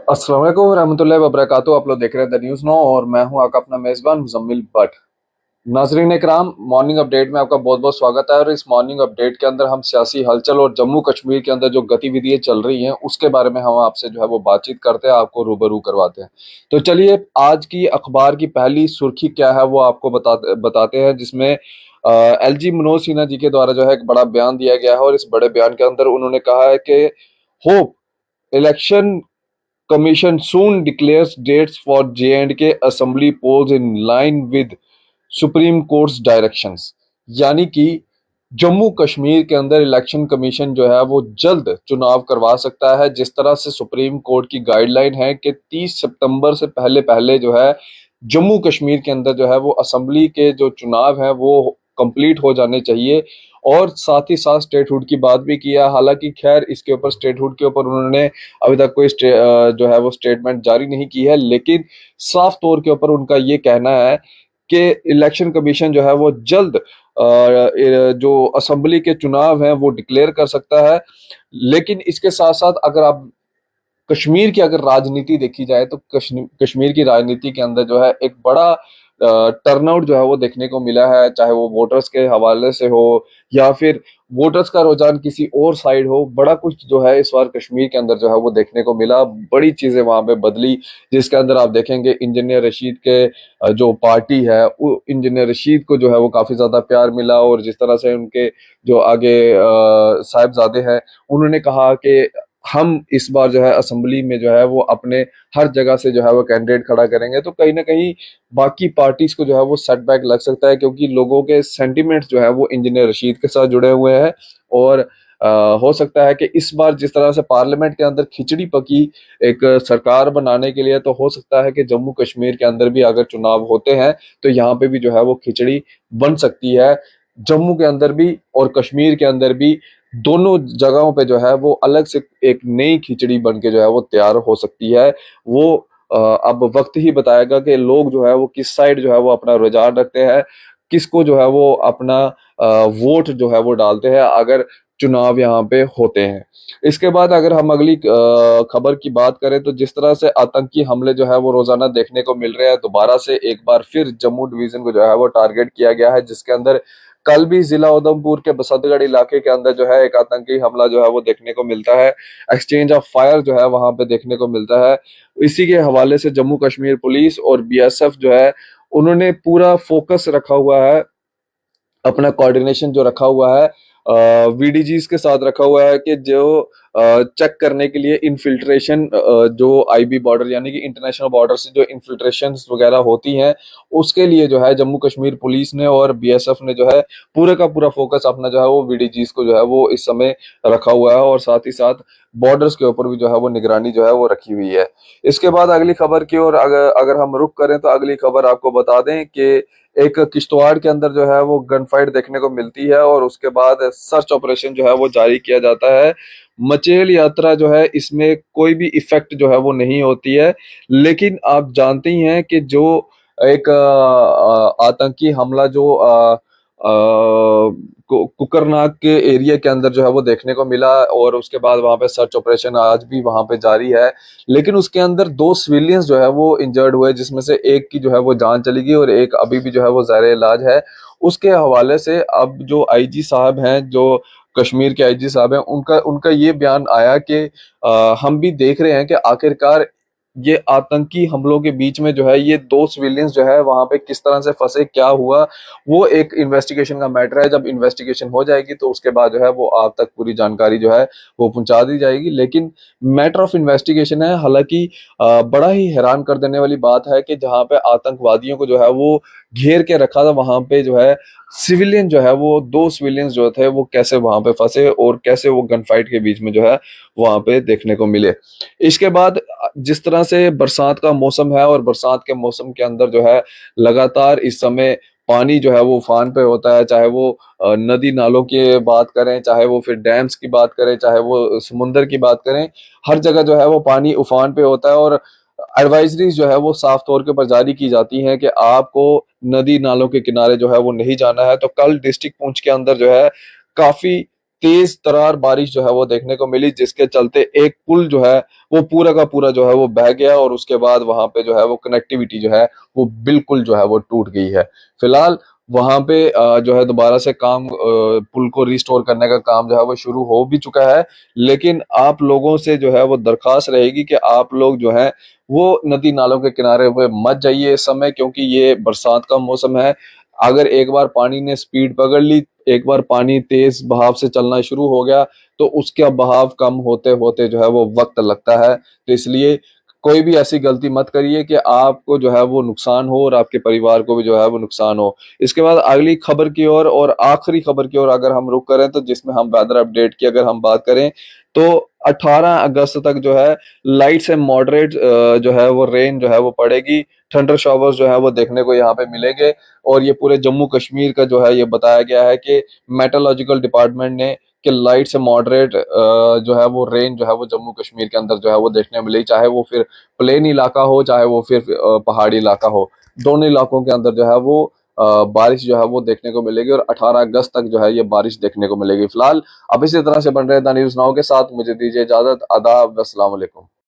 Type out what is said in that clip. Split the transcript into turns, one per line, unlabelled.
अस्सलाम वालेकुम रहमतुल्लाहि व बरकातहू। आप लोग देख रहे हैं द न्यूज़ नो और मैं हूं आपका अपना मेजबान मुजम्मिल भट्ट। नाजरीन इकराम, मॉर्निंग अपडेट में आपका बहुत बहुत स्वागत है। और इस मॉर्निंग अपडेट के अंदर हम सियासी हलचल और जम्मू कश्मीर के अंदर जो गतिविधियां चल रही हैं उसके बारे में हम आपसे जो है वो बातचीत करते हैं, आपको रूबरू करवाते हैं। तो चलिए, आज की अखबार की पहली सुर्खी क्या है वो आपको बताते हैं, जिसमें एलजी मनोज सिन्हा जी के द्वारा जो है एक बड़ा बयान दिया गया है। और इस बड़े बयान के अंदर उन्होंने कहा है कि hope election Commission soon declares dates for J&K Assembly polls in line with supreme courts directions. यानी कि जम्मू कश्मीर के अंदर इलेक्शन कमीशन जो है वो जल्द चुनाव करवा सकता है, जिस तरह से सुप्रीम कोर्ट की गाइडलाइन है कि 30 सितंबर से पहले पहले जो है जम्मू कश्मीर के अंदर जो है वो असेंबली के जो चुनाव है वो कंप्लीट हो जाने चाहिए। और साथ ही साथ स्टेटहुड की बात भी किया। हालांकि खैर इसके ऊपर स्टेटहुड के ऊपर उन्होंने अभी तक कोई जो है वो स्टेटमेंट जारी नहीं की है, लेकिन साफ तौर के ऊपर उनका ये कहना है कि इलेक्शन कमीशन जो है वो जल्द जो असेंबली के चुनाव हैं वो डिक्लेयर कर सकता है। लेकिन इसके साथ साथ अगर आप कश्मीर की अगर राजनीति देखी जाए तो कश्मीर की राजनीति के अंदर जो है एक बड़ा टर्नआउट जो है वो देखने को मिला है, चाहे वो वोटर्स के हवाले से हो या फिर वोटर्स का रुझान किसी और साइड हो। बड़ा कुछ जो है इस बार कश्मीर के अंदर जो है वो देखने को मिला, बड़ी चीजें वहां पे बदली। जिसके अंदर आप देखेंगे इंजीनियर रशीद के जो पार्टी है वो इंजीनियर रशीद को जो है वो काफी ज्यादा प्यार मिला। और जिस तरह से उनके जो आगे साहिबजादे हैं, उन्होंने कहा कि हम इस बार जो है असेंबली में जो है वो अपने हर जगह से जो है वो कैंडिडेट खड़ा करेंगे। तो कहीं ना कहीं बाकी पार्टीज को जो है वो सेटबैक लग सकता है, क्योंकि लोगों के सेंटिमेंट्स जो है वो इंजीनियर रशीद के साथ जुड़े हुए हैं। और हो सकता है कि इस बार जिस तरह से पार्लियामेंट के अंदर खिचड़ी पकी एक सरकार बनाने के लिए, तो हो सकता है कि जम्मू कश्मीर के अंदर भी अगर चुनाव होते हैं तो यहाँ पे भी जो है वो खिचड़ी बन सकती है। जम्मू के अंदर भी और कश्मीर के अंदर भी, दोनों जगहों पे जो है वो अलग से एक नई खिचड़ी बन के जो है वो तैयार हो सकती है। वो अब वक्त ही बताएगा कि लोग जो है वो किस साइड जो है वो अपना रुझान रखते हैं, किसको जो है वो अपना वोट जो है वो डालते हैं अगर चुनाव यहाँ पे होते हैं। इसके बाद अगर हम अगली खबर की बात करें तो जिस तरह से आतंकी हमले जो है वो रोजाना देखने को मिल रहे हैं, दोबारा से एक बार फिर जम्मू डिवीजन को जो है वो टारगेट किया गया है, जिसके अंदर कल भी जिला उधमपुर के बसंतगढ़ इलाके के अंदर जो है एक आतंकी हमला जो है वो देखने को मिलता है। एक्सचेंज ऑफ फायर जो है वहां पे देखने को मिलता है। इसी के हवाले से जम्मू कश्मीर पुलिस और बीएसएफ जो है उन्होंने पूरा फोकस रखा हुआ है, अपना कोऑर्डिनेशन जो रखा हुआ है वीडीजीज के साथ रखा हुआ है, कि जो चेक करने के लिए इनफिल्ट्रेशन जो आईबी बॉर्डर यानी कि इंटरनेशनल बॉर्डर से जो इनफिल्ट्रेशन वगैरह होती हैं उसके लिए जो है जम्मू कश्मीर पुलिस ने और बीएसएफ ने जो है पूरे का पूरा फोकस अपना जो है वो वीडीजीज को जो है वो इस समय रखा हुआ है। और साथ ही साथ बॉर्डर्स के ऊपर भी जो है वो निगरानी जो है वो रखी हुई है। इसके बाद अगली खबर की ओर अगर अगर हम रुख करें तो अगली खबर आपको बता दें कि एक किश्तवाड़ के अंदर जो है वो गन फाइट देखने को मिलती है और उसके बाद सर्च ऑपरेशन जो है वो जारी किया जाता है। मचेल यात्रा जो है इसमें कोई भी इफेक्ट जो है वो नहीं होती है, लेकिन आप जानते ही हैं कि जो एक आतंकी हमला जो कुकरनाग के एरिया के अंदर जो है वो देखने को मिला और उसके बाद वहां पे सर्च ऑपरेशन आज भी वहां पे जारी है। लेकिन उसके अंदर दो सिविलियंस जो है वो इंजर्ड हुए, जिसमें से एक की जो है वो जान चली गई और एक अभी भी जो है वो ज़ायरे इलाज है। उसके हवाले से अब जो आईजी साहब हैं, जो कश्मीर के आईजी साहब हैं, उनका उनका ये बयान आया कि हम भी देख रहे हैं कि आखिरकार ये आतंकी हमलों के बीच में जो है ये दो सिविलियंस जो है वहां पे किस तरह से फंसे, क्या हुआ, वो एक इन्वेस्टिगेशन का मैटर है। जब इन्वेस्टिगेशन हो जाएगी तो उसके बाद जो है वो आप तक पूरी जानकारी जो है वो पहुंचा दी जाएगी। लेकिन मैटर ऑफ इन्वेस्टिगेशन है। हालांकि बड़ा ही हैरान कर देने वाली बात है कि जहां पे आतंकवादियों को जो है वो घेर के रखा था, वहां पे जो है सिविलियन जो है वो दो सिविलियंस जो थे वो कैसे वहां पे फंसे और कैसे वो गन फाइट के बीच में जो है वहां पे देखने को मिले। इसके बाद जिस तरह से बरसात का मौसम है और बरसात के मौसम के अंदर जो है लगातार इस समय पानी जो है वो उफान पे होता है, चाहे वो नदी नालों की बात करें, चाहे वो फिर डैम्स की बात करें, चाहे वो समुंदर की बात करें, हर जगह जो है वो पानी उफान पे होता है। और एडवाइजरीज जो है वो साफ तौर के ऊपर जारी की जाती हैं कि आपको नदी नालों के किनारे जो है वो नहीं जाना है। तो कल डिस्ट्रिक्ट पुंछ के अंदर जो है काफी तेज तरार बारिश जो है वो देखने को मिली, जिसके चलते एक पुल जो है वो पूरा का पूरा जो है वो बह गया और उसके बाद वहां पे जो है वो कनेक्टिविटी जो है वो बिल्कुल जो है वो टूट गई है। फिलहाल वहां पे जो है दोबारा से काम पुल को रिस्टोर करने का काम जो है वो शुरू हो भी चुका है। लेकिन आप लोगों से जो है वो दरखास्त रहेगी कि आप लोग जो है वो नदी नालों के किनारे पे मत जाइए इस समय, क्योंकि ये बरसात का मौसम है। अगर एक बार पानी ने स्पीड पकड़ ली, एक बार पानी तेज बहाव से चलना शुरू हो गया, तो उसका बहाव कम होते होते जो है वो वक्त लगता है। तो इसलिए कोई भी ऐसी गलती मत करिए कि आपको जो है वो नुकसान हो और आपके परिवार को भी जो है वो नुकसान हो। इसके बाद अगली खबर की ओर और आखिरी खबर की ओर अगर हम रुक करें, तो जिसमें हम वेदर अपडेट की अगर हम बात करें, तो 18 अगस्त तक जो है लाइट से मॉडरेट जो है वो रेन जो है वो पड़ेगी। थंडर शॉवर्स जो है वो देखने को यहाँ पे मिलेंगे। और ये पूरे जम्मू कश्मीर का जो है ये बताया गया है कि मेट्रोलॉजिकल डिपार्टमेंट ने कि लाइट से मॉडरेट जो है वो रेन जो है वो जम्मू कश्मीर के अंदर जो है वो देखने मिलेगी, चाहे वो फिर प्लेन इलाका हो चाहे वो फिर पहाड़ी इलाका हो। दोनों इलाकों के अंदर जो है वो बारिश जो है वो देखने को मिलेगी और 18 अगस्त तक जो है ये बारिश देखने को मिलेगी। फिलहाल अब इसी तरह से बन रहे द न्यूज नाउ के साथ मुझे दीजिए इजाजत। आदाब, अस्सलाम वालेकुम।